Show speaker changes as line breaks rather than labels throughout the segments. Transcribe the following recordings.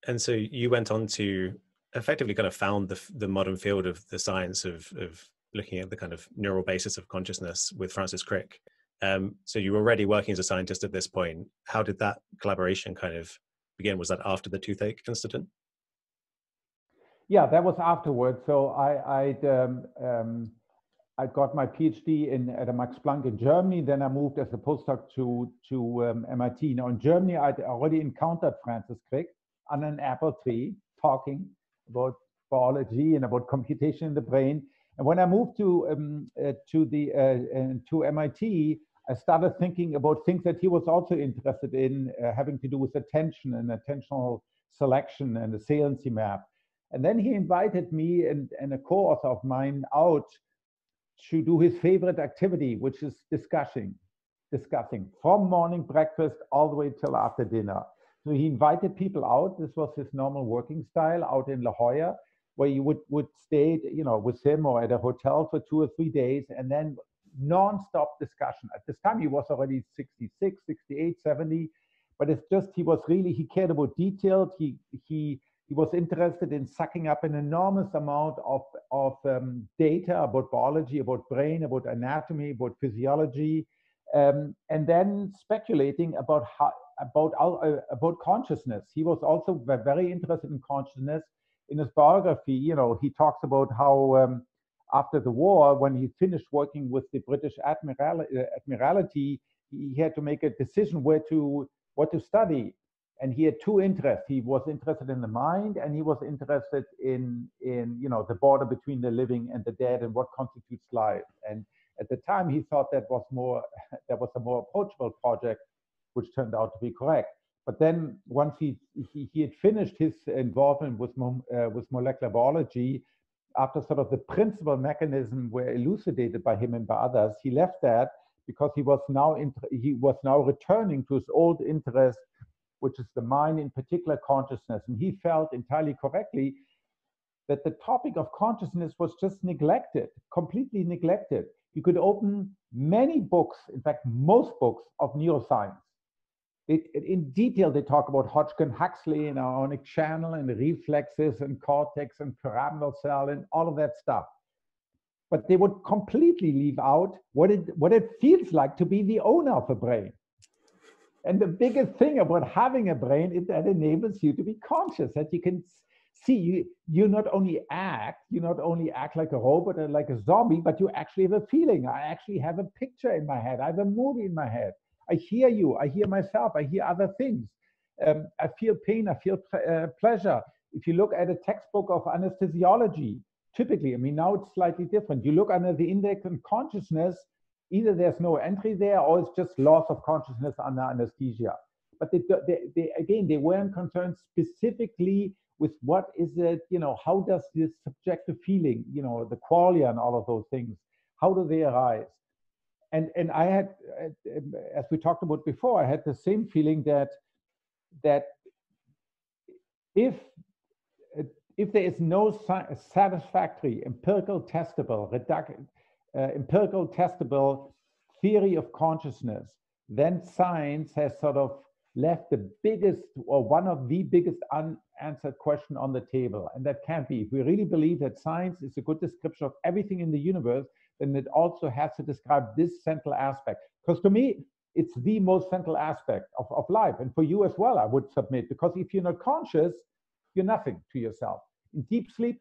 And so you went on to effectively kind of found the modern field of the science of looking at the kind of neural basis of consciousness with Francis Crick. So you were already working as a scientist at this point. How did that collaboration kind of begin? Was that after the toothache incident?
Yeah, that was afterwards. So I got my PhD at the Max Planck in Germany. Then I moved as a postdoc to MIT. Now in Germany, I'd already encountered Francis Crick on an apple tree, talking about biology and about computation in the brain. And when I moved to MIT, I started thinking about things that he was also interested in, having to do with attention and attentional selection and the saliency map. And then he invited me and a co-author of mine out to do his favorite activity, which is discussing from morning breakfast all the way till after dinner. So he invited people out. This was his normal working style out in La Jolla, where you would stay, with him or at a hotel for 2 or 3 days, and then non-stop discussion. At this time, he was already 66, 68, 70, but it's just, he cared about details. He was interested in sucking up an enormous amount of data about biology, about brain, about anatomy, about physiology, and then speculating about consciousness. He was also very interested in consciousness. In his biography, he talks about how after the war, when he finished working with the British Admiralty, he had to make a decision what to study. And he had 2 interests. He was interested in the mind, and he was interested in the border between the living and the dead and what constitutes life. And at the time, he thought that was a more approachable project, which turned out to be correct. But then once he had finished his involvement with molecular biology, after sort of the principal mechanism were elucidated by him and by others, he left that because he was now returning to his old interest, which is the mind, in particular consciousness. And he felt entirely correctly that the topic of consciousness was just neglected, completely neglected. You could open many books, in fact, most books of neuroscience. In detail, they talk about Hodgkin-Huxley and ionic channel and reflexes and cortex and pyramidal cell and all of that stuff. But they would completely leave out what it feels like to be the owner of a brain. And the biggest thing about having a brain is that enables you to be conscious, that you can see, you not only act like a robot or like a zombie, but you actually have a feeling. I actually have a picture in my head. I have a movie in my head. I hear you, I hear myself, I hear other things. I feel pain, I feel pleasure. If you look at a textbook of anesthesiology, typically, now it's slightly different. You look under the index on consciousness, either there's no entry there or it's just loss of consciousness under anesthesia. But they weren't concerned specifically with what is it, how does this subjective feeling, the qualia and all of those things, how do they arise? And I had, as we talked about before, I had the same feeling that if there is no satisfactory empirical testable theory of consciousness, then science has sort of left the biggest or one of the biggest unanswered question on the table. And that can't be. If we really believe that science is a good description of everything in the universe, then it also has to describe this central aspect. Because to me, it's the most central aspect of life. And for you as well, I would submit, because if you're not conscious, you're nothing to yourself. In deep sleep,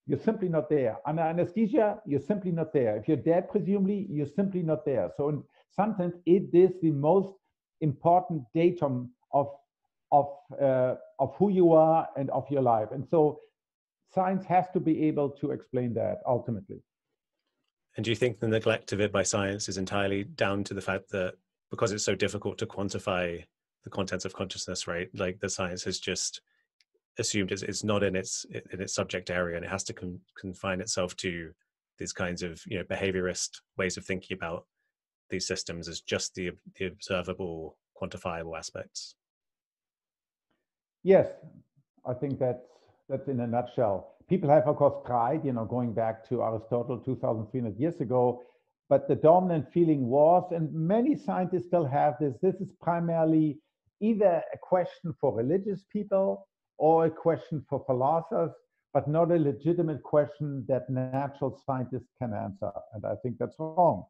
you're simply not there. Under anesthesia, you're simply not there. If you're dead, presumably, you're simply not there. So in some sense, it is the most important datum of who you are and of your life. And so science has to be able to explain that ultimately.
And do you think the neglect of it by science is entirely down to the fact that because it's so difficult to quantify the contents of consciousness, right? Like the science has just assumed it's not in its subject area, and it has to confine itself to these kinds of behaviorist ways of thinking about these systems as just the observable, quantifiable aspects.
Yes, I think that's in a nutshell. People have, of course, tried, going back to Aristotle 2,300 years ago, but the dominant feeling was, and many scientists still have this is primarily either a question for religious people or a question for philosophers, but not a legitimate question that natural scientists can answer. And I think that's wrong.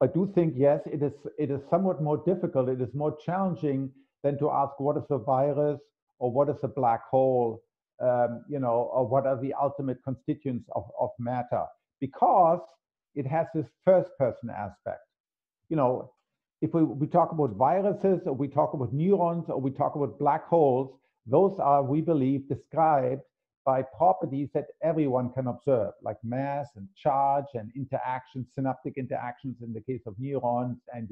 I do think, yes, it is somewhat more difficult. It is more challenging than to ask what is a virus or what is a black hole, or what are the ultimate constituents of matter, because it has this first person aspect. If we talk about viruses, or we talk about neurons, or we talk about black holes, those are, we believe, described by properties that everyone can observe, like mass and charge and interactions, synaptic interactions in the case of neurons, and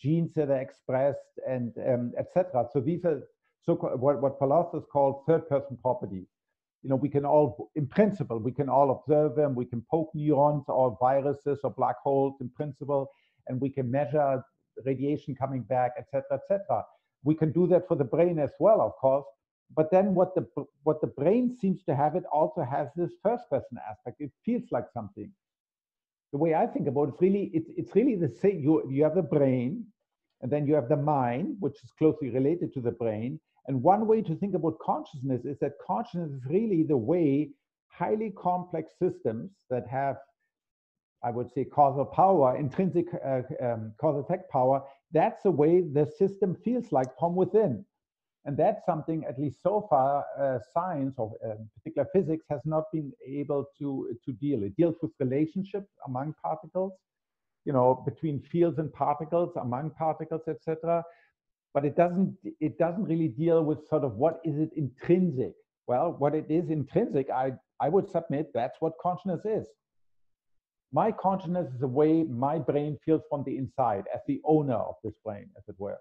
genes that are expressed, and etc. So these are what philosophers call third-person properties. We can all, in principle, we can all observe them. We can poke neurons or viruses or black holes in principle, and we can measure radiation coming back, etc., etc. We can do that for the brain as well, of course. But then what the brain seems to have, it also has this first person aspect. It feels like something. The way I think about it's really the same. You have the brain, and then you have the mind, which is closely related to the brain. And one way to think about consciousness is that consciousness is really the way highly complex systems that have, I would say, causal power, intrinsic cause effect power, that's the way the system feels like from within. And that's something, at least so far, science, or particular physics, has not been able to deal. It deals with relationships among particles, between fields and particles, among particles, etc. But it doesn't really deal with sort of what is it intrinsic. Well, what it is intrinsic, I would submit that's what consciousness is. My consciousness is the way my brain feels from the inside, as the owner of this brain, as it were.